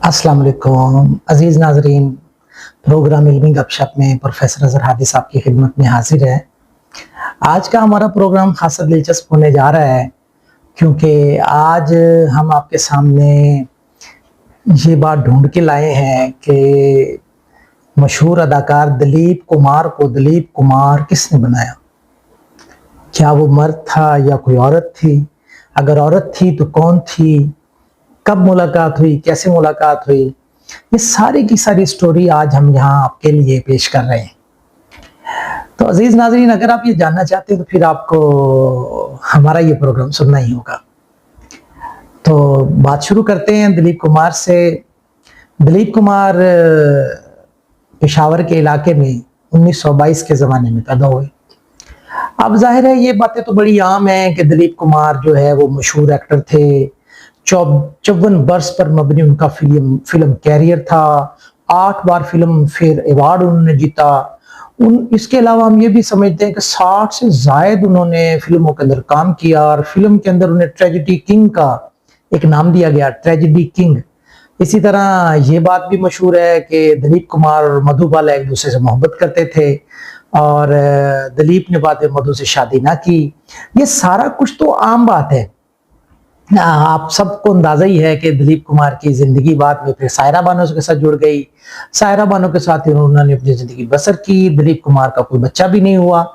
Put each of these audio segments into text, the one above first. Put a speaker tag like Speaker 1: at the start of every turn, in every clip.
Speaker 1: अस्सलाम वालेकुम अजीज नाजरीन। प्रोग्राम इल्मी गपशप में प्रोफेसर अजहर हादी साहब की खिदमत में हाजिर है। आज का हमारा प्रोग्राम खासा दिलचस्प होने जा रहा है, क्योंकि आज हम आपके सामने ये बात ढूंढ के लाए हैं कि मशहूर अदाकार दिलीप कुमार को दिलीप कुमार किसने बनाया। क्या वो मर्द था या कोई औरत थी? अगर औरत थी तो कौन थी? कब मुलाकात हुई? कैसे मुलाकात हुई? ये सारी की सारी स्टोरी आज हम यहाँ आपके लिए पेश कर रहे हैं। तो अजीज नाजरीन, अगर आप ये जानना चाहते हैं तो फिर आपको हमारा ये प्रोग्राम सुनना ही होगा। तो बात शुरू करते हैं दिलीप कुमार से। दिलीप कुमार पेशावर के इलाके में 1922 के ज़माने में पैदा हुए। अब जाहिर है ये बातें तो बड़ी आम हैं कि दिलीप कुमार जो है वो मशहूर एक्टर थे। 54 वर्ष पर मबनी उनका फिल्म कैरियर था। 8 बार फिल्म फेयर अवार्ड उन्होंने जीता। इसके अलावा हम ये भी समझते हैं कि 60 से जायद उन्होंने फिल्मों के अंदर काम किया और फिल्म के अंदर उन्हें ट्रेजेडी किंग का एक नाम दिया गया, ट्रेजेडी किंग। इसी तरह ये बात भी मशहूर है कि दिलीप कुमार और मधुबाला एक दूसरे से मोहब्बत करते थे और दिलीप ने बाद में मधु से शादी ना की। ये सारा कुछ तो आम बात है। आप सबको अंदाजा ही है कि दिलीप कुमार की जिंदगी बाद में फिर सायरा बानो के साथ जुड़ गई। सायरा बानो के साथ उन्होंने अपनी जिंदगी बसर की। दिलीप कुमार का कोई बच्चा भी नहीं हुआ।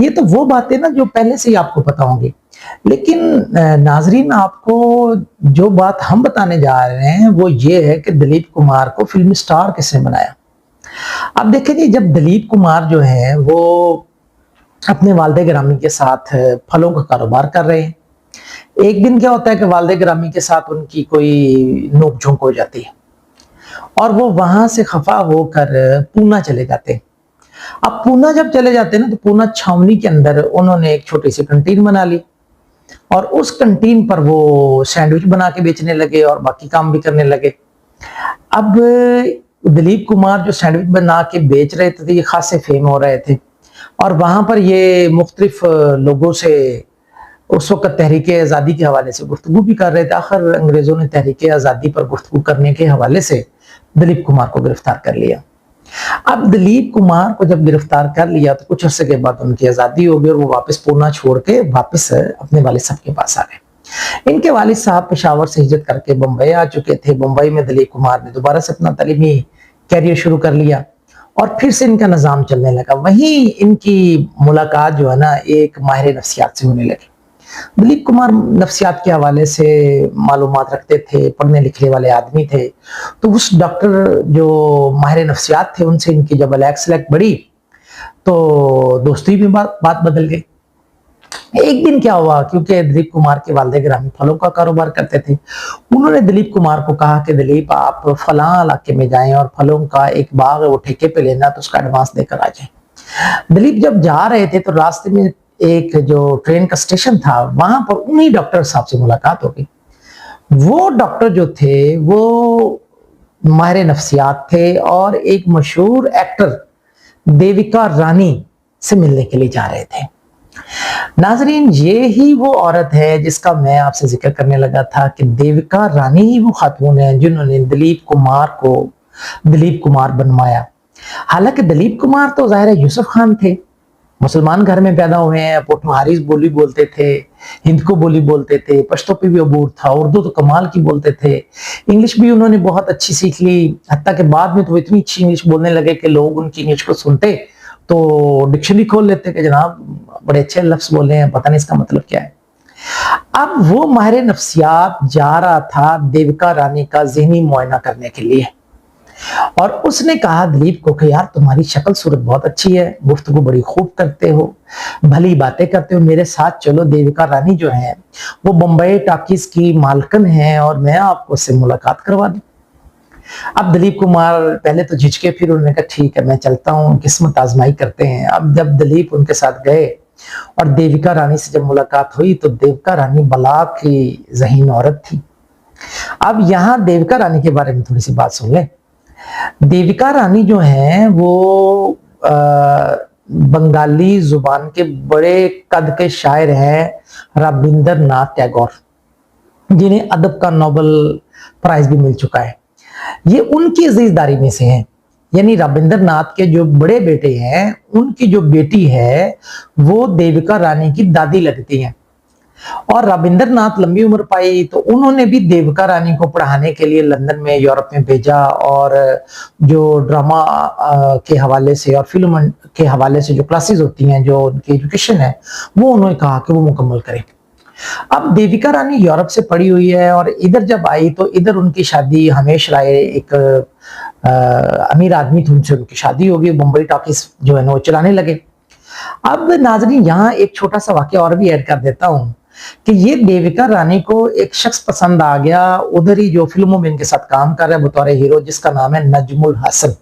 Speaker 1: ये तो वो बातें ना जो पहले से ही आपको पता होंगी। लेकिन नाजरीन, आपको जो बात हम बताने जा रहे हैं वो ये है कि दिलीप कुमार को फिल्म स्टार किसने बनाया। अब देखिए जी, जब दिलीप कुमार जो है वो अपने वालिद गिरामी के साथ फलों का कारोबार कर रहे हैं, एक दिन क्या होता है कि वालिद गिरामी के साथ उनकी कोई नोक-झोंक हो जाती है और वो वहां से खफा होकर पूना चले जाते हैं। अब पूना जब चले जाते हैं ना, तो पूना छावनी के अंदर उन्होंने एक छोटी सी कैंटीन बना ली और उस कैंटीन पर वो सैंडविच बना के बेचने लगे और बाकी काम भी करने लगे। अब दिलीप कुमार जो सैंडविच बना के बेच रहे थे, ये खासे फेम हो रहे थे और वहां पर ये मुख्तलिफ लोगों से उस वक्त तहरीक आज़ादी के हवाले से गुफ्तगू भी कर रहे थे। आखिर अंग्रेजों ने तहरीक आज़ादी पर गुफ्तगू करने के हवाले से दिलीप कुमार को गिरफ्तार कर लिया। अब दिलीप कुमार को जब गिरफ्तार कर लिया तो कुछ अरसे के बाद उनकी आज़ादी हो गई और वो वापस पूना छोड़ के वापस अपने वालिद साहब के पास आ गए। इनके वालिद साहब पेशावर से हिजरत करके बम्बई आ चुके थे। बम्बई में दिलीप कुमार ने दोबारा से अपना तालीमी कैरियर शुरू कर लिया और फिर से इनका निज़ाम चलने लगा। वहीं इनकी मुलाकात जो है ना, एक माहिर नफ्सियात से होने लगी। दिलीप कुमार नफ्सियात के हवाले से मालूमात रखते थे, पढ़ने लिखने वाले आदमी थे। तो उस डॉक्टर जो माहिर नफ्सियात थे उनसे इनकी जब अलग सेलेक्ट बढ़ी तो दोस्ती में बात बदल गई। एक दिन क्या हुआ, क्योंकि दिलीप कुमार के वालिद गिरामी फलों का कारोबार करते थे, उन्होंने दिलीप कुमार को कहा कि दिलीप, आप फलां इलाके में जाएं और फलों का एक बाग वो ठेके पे लेना, तो उसका एडवांस देकर आ जाए। दिलीप जब जा रहे थे तो रास्ते में एक जो ट्रेन का स्टेशन था वहां पर उन्हीं डॉक्टर साहब से मुलाकात हो गई। वो डॉक्टर जो थे वो माहिर नफ्सियात थे और एक मशहूर एक्टर देविका रानी से मिलने के लिए जा रहे थे। नाजरीन, ये ही वो औरत है जिसका मैं आपसे जिक्र करने लगा था कि देविका रानी ही वो खातून है जिन्होंने दिलीप कुमार को दिलीप कुमार बनवाया। हालांकि दिलीप कुमार तो जाहिर है यूसुफ खान थे, मुसलमान घर में पैदा हुए हैं, पोठोहारी बोली बोलते थे, हिंद को बोली बोलते थे, पश्तो पे भी अबूर था, उर्दू तो कमाल की बोलते थे, इंग्लिश भी उन्होंने बहुत अच्छी सीख ली। हत्ता के बाद में तो इतनी अच्छी इंग्लिश बोलने लगे कि लोग उनकी इंग्लिश को सुनते तो डिक्शनरी खोल लेते कि जनाब बड़े अच्छे लफ्ज बोले हैं, पता नहीं इसका मतलब क्या है। अब वो माहिर नफ्सियात जा रहा था देविका रानी का ज़हनी मुआयना करने के लिए और उसने कहा दिलीप को कि यार, तुम्हारी शक्ल सूरत बहुत अच्छी है, गुफ्तगू बड़ी खूब करते हो, भली बातें करते हो, मेरे साथ चलो। देविका रानी जो है वो बम्बई टॉकीज की मालकन है और मैं आपको उससे मुलाकात करवा दूं। अब दिलीप कुमार पहले तो झिझके, फिर उन्होंने कहा ठीक है मैं चलता हूँ, किस्मत आजमाई करते हैं। अब जब दिलीप उनके साथ गए और देविका रानी से जब मुलाकात हुई तो देविका रानी बला की ज़हीन औरत थी। अब यहाँ देविका रानी के बारे में थोड़ी सी बात सुन लें। देविका रानी जो है वो बंगाली जुबान के बड़े कद के शायर हैं रविंद्रनाथ टैगोर, जिन्हें अदब का नोबेल प्राइज भी मिल चुका है। ये उनकी अजीजदारी में से हैं। यानी रविंद्र नाथ के जो बड़े बेटे हैं, उनकी जो बेटी है वो देविका रानी की दादी लगती हैं। और रविंद्र नाथ लंबी उम्र पाई तो उन्होंने भी देविका रानी को पढ़ाने के लिए लंदन में, यूरोप में भेजा, और जो ड्रामा के हवाले से और फिल्म के हवाले से जो क्लासेस होती हैं, जो उनकी एजुकेशन है, वो उन्होंने कहा कि वो मुकम्मल करें। अब देविका रानी यूरोप से पढ़ी हुई है और इधर जब आई तो इधर उनकी शादी हमेश राय, एक अमीर आदमी थे, उनसे उनकी शादी हो गई। मुंबई टॉकीज जो है ना वो चलाने लगे। अब नाजरीन यहाँ एक छोटा सा वाक्य और भी ऐड कर देता हूँ कि ये देविका रानी को एक शख्स पसंद आ गया उधर ही जो फिल्मों में इनके साथ काम कर रहे हैं बतौर हीरो, जिसका नाम है नजमुल हसन।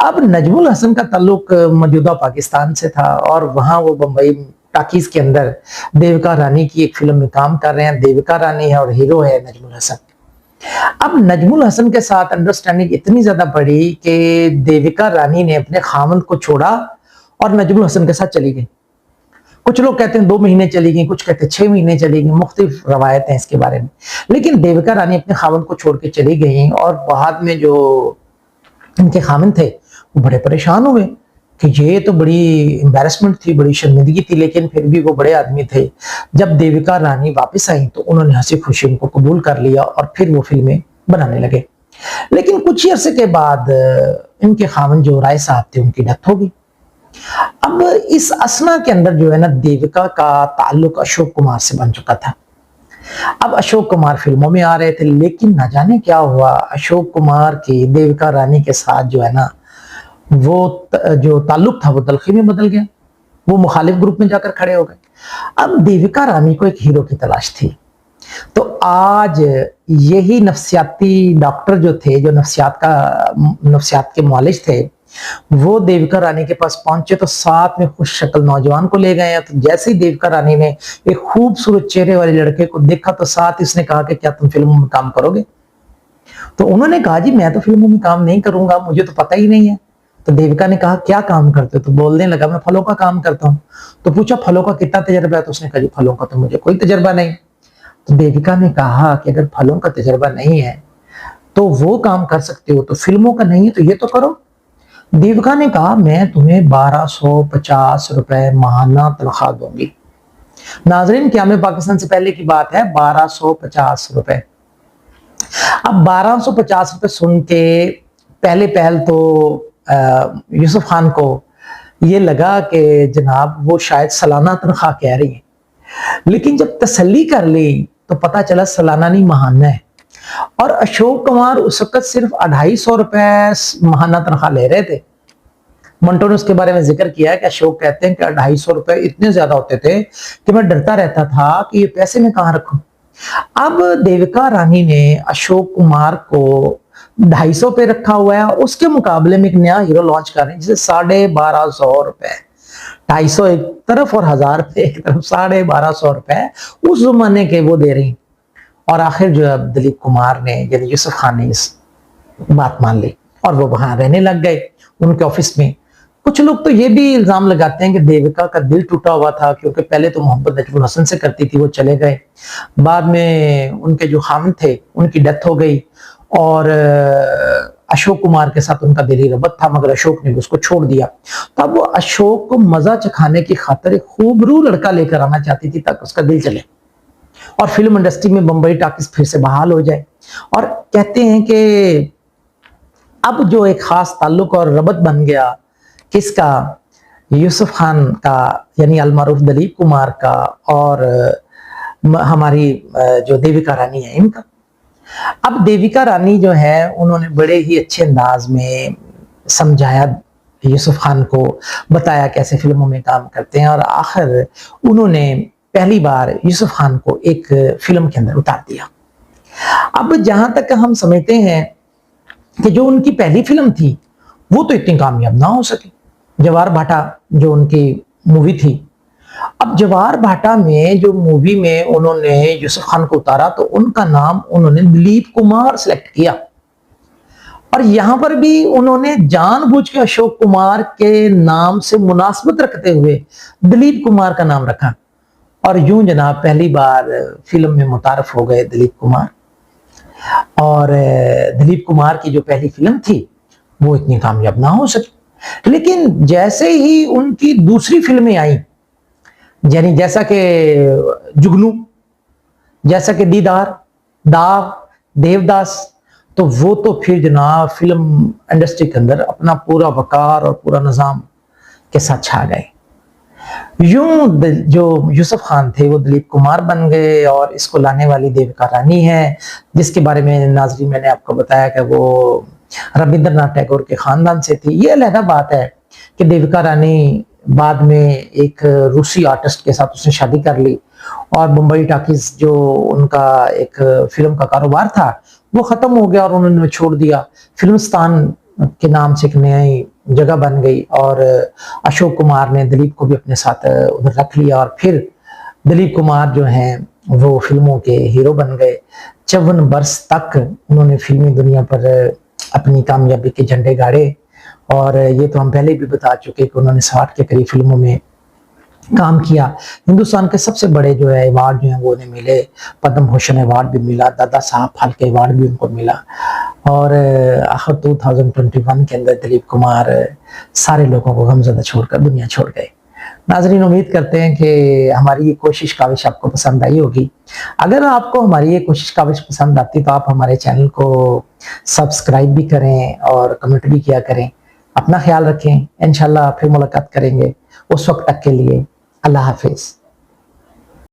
Speaker 1: अब नजमुल हसन का ताल्लुक मौजूदा पाकिस्तान से था और वहां वो बम्बई टाकीज के अंदर देविका रानी की एक फिल्म में काम कर रहे हैं। देविका रानी है और हीरो है नजमुल हसन। अब नजमुल हसन के साथ अंडरस्टैंडिंग इतनी ज्यादा बढ़ी कि देविका रानी ने अपने खामंद को छोड़ा और नजमुल हसन के साथ चली गई। कुछ लोग कहते हैं 2 महीने चली गई, कुछ कहते हैं 6 महीने चली गई, मुख्तलिफ रवायत हैं इसके बारे में। लेकिन देविका रानी अपने खामंद को छोड़ के चली गई और बाद में जो इनके खामंद थे वो बड़े परेशान हुए कि ये तो बड़ी एम्बैरेसमेंट थी, बड़ी शर्मिंदगी थी, लेकिन फिर भी वो बड़े आदमी थे। जब देविका रानी वापस आई तो उन्होंने हंसी खुशी उनको कबूल कर लिया और फिर वो फिल्में बनाने लगे। लेकिन कुछ ही अरसे के बाद इनके खामन जो राय साहब थे उनकी डेथ हो गई। अब इस असना के अंदर जो है ना देविका का ताल्लुक अशोक कुमार से बन चुका था। अब अशोक कुमार फिल्मों में आ रहे थे, लेकिन न जाने क्या हुआ, अशोक कुमार की देविका रानी के साथ जो है ना वो जो ताल्लुक था वो तलखी में बदल गया। वो मुखालिफ ग्रुप में जाकर खड़े हो गए। अब देविका रानी को एक हीरो की तलाश थी। तो आज यही नफ्सियाती डॉक्टर जो थे, जो नफ्सियात के मुआलिज थे, वो देविका रानी के पास पहुंचे तो साथ में खुश शक्ल नौजवान को ले गए। तो जैसे ही देविका रानी ने एक खूबसूरत चेहरे वाले लड़के को देखा तो साथ इसने कहा कि क्या तुम फिल्मों में काम करोगे? तो उन्होंने कहा जी मैं तो फिल्मों में काम नहीं करूंगा, मुझे तो पता ही नहीं है। तो देविका ने कहा क्या काम करते हो? तो बोलने लगा मैं फलों का काम करता हूँ। तो पूछा फलों का कितना तजर्बा है? तो उसने कहा जी फलों का तो मुझे कोई तजर्बा नहीं। तो देविका ने कहा कि अगर फलों का तजर्बा नहीं है तो वो काम कर सकते हो, तो फिल्मों का नहीं है तो ये तो करो। देविका ने कहा मैं तुम्हें 1250 रुपए माहाना तनख्वाह दूंगी। नाजरीन क़याम पाकिस्तान से पहले की बात है, 1250 रुपए। अब 1250 रुपए सुन के पहले पहल तो यूसुफ खान को ये लगा कि जनाब वो शायद सालाना तनख्वाह कह रही है, लेकिन जब तसल्ली कर ली तो पता चला सालाना नहीं माहाना है। और अशोक कुमार उस वक्त सिर्फ 250 रुपए माहाना तनख्वाह ले रहे थे। मंटो ने उसके बारे में जिक्र किया है कि अशोक कहते हैं कि 250 रुपए इतने ज्यादा होते थे कि मैं डरता रहता था कि ये पैसे मैं कहां रखूं। अब देविका रानी ने अशोक कुमार को 250 पे रखा हुआ है, उसके मुकाबले में एक नया हीरो लॉन्च कर रहे हैं जिसे 1250 रुपए, 250 एक तरफ और 1000 रुपए एक तरफ, 1250 रुपए उस जमाने के वो दे रही। और आखिर जो अब दिलीप कुमार ने यानी यूसुफ खान ने इस बात मान ली और वो वहां रहने लग गए उनके ऑफिस में। कुछ लोग तो ये भी इल्जाम लगाते हैं कि देविका का दिल टूटा हुआ था, क्योंकि पहले तो मोहब्बत नजमुल हसन से करती थी, वो चले गए, बाद में उनके जो खामिद थे उनकी डेथ हो गई और अशोक कुमार के साथ उनका दिली रबत था, मगर अशोक ने उसको छोड़ दिया। तब वो अशोक को मजा चखाने की खातिर एक खूबरू लड़का लेकर आना चाहती थी ताकि उसका दिल चले और फिल्म इंडस्ट्री में बम्बई टॉकीज फिर से बहाल हो जाए। और कहते हैं कि अब जो एक खास ताल्लुक और रबत बन गया किसका, यूसुफ खान का यानी अलमारूफ दिलीप कुमार का और हमारी जो देविका रानी है इनका। अब देविका रानी जो है उन्होंने बड़े ही अच्छे अंदाज में समझाया यूसुफ खान को, बताया कैसे फिल्मों में काम करते हैं और आखिर उन्होंने पहली बार यूसुफ खान को एक फिल्म के अंदर उतार दिया। अब जहां तक हम समझते हैं कि जो उनकी पहली फिल्म थी वो तो इतनी कामयाब ना हो सकी, जवार भाटा जो उनकी मूवी थी। अब जवार भाटा में जो मूवी में उन्होंने यूसुफ खान को उतारा तो उनका नाम उन्होंने दिलीप कुमार सेलेक्ट किया और यहां पर भी उन्होंने जानबूझ के अशोक कुमार के नाम से मुनासबत रखते हुए दिलीप कुमार का नाम रखा और यूं जनाब पहली बार फिल्म में मुतारफ हो गए दिलीप कुमार। और दिलीप कुमार की जो पहली फिल्म थी वो इतनी कामयाब ना हो सकी। लेकिन जैसे ही उनकी दूसरी फिल्में आई, यानी जैसा कि जुगनू, जैसा कि दीदार, दाव, देवदास, तो वो तो फिर जनाब फिल्म इंडस्ट्री के अंदर अपना पूरा वकार और पूरा निजाम के साथ छा गए। यूं जो यूसुफ खान थे वो दिलीप कुमार बन गए, और इसको लाने वाली देविका रानी है, जिसके बारे में नाजरी मैंने आपको बताया कि वो रविंद्रनाथ टैगोर के खानदान से थी। ये अलग बात है कि देविका रानी बाद में एक रूसी आर्टिस्ट के साथ उसने शादी कर ली, और मुंबई टॉकीज जो उनका एक फिल्म का कारोबार था वो खत्म हो गया और उन्होंने छोड़ दिया। फिल्मिस्तान के नाम से एक नई जगह बन गई, और अशोक कुमार ने दिलीप को भी अपने साथ उधर रख लिया, और फिर दिलीप कुमार जो हैं वो फिल्मों के हीरो बन गए। 54 वर्ष तक उन्होंने फिल्मी दुनिया पर अपनी कामयाबी के झंडे गाड़े, और ये तो हम पहले भी बता चुके कि उन्होंने 60 के करीब फिल्मों में काम किया। हिंदुस्तान के सबसे बड़े जो है अवार्ड जो है वो उन्हें मिले, पद्म भूषण अवार्ड भी मिला, दादा साहब फाल्के अवार्ड भी उनको मिला, और आखिर 2021 के अंदर दिलीप कुमार सारे लोगों को गमज़दा छोड़कर दुनिया छोड़ गए। नाजरीन, उम्मीद करते हैं कि हमारी ये कोशिश काविश आपको पसंद आई होगी। अगर आपको हमारी ये कोशिश काविश पसंद आती तो आप हमारे चैनल को सब्सक्राइब भी करें और कमेंट भी किया करें। अपना ख्याल रखें, इंशाल्लाह फिर मुलाकात करेंगे। उस वक्त तक के लिए अल्लाह हाफिज।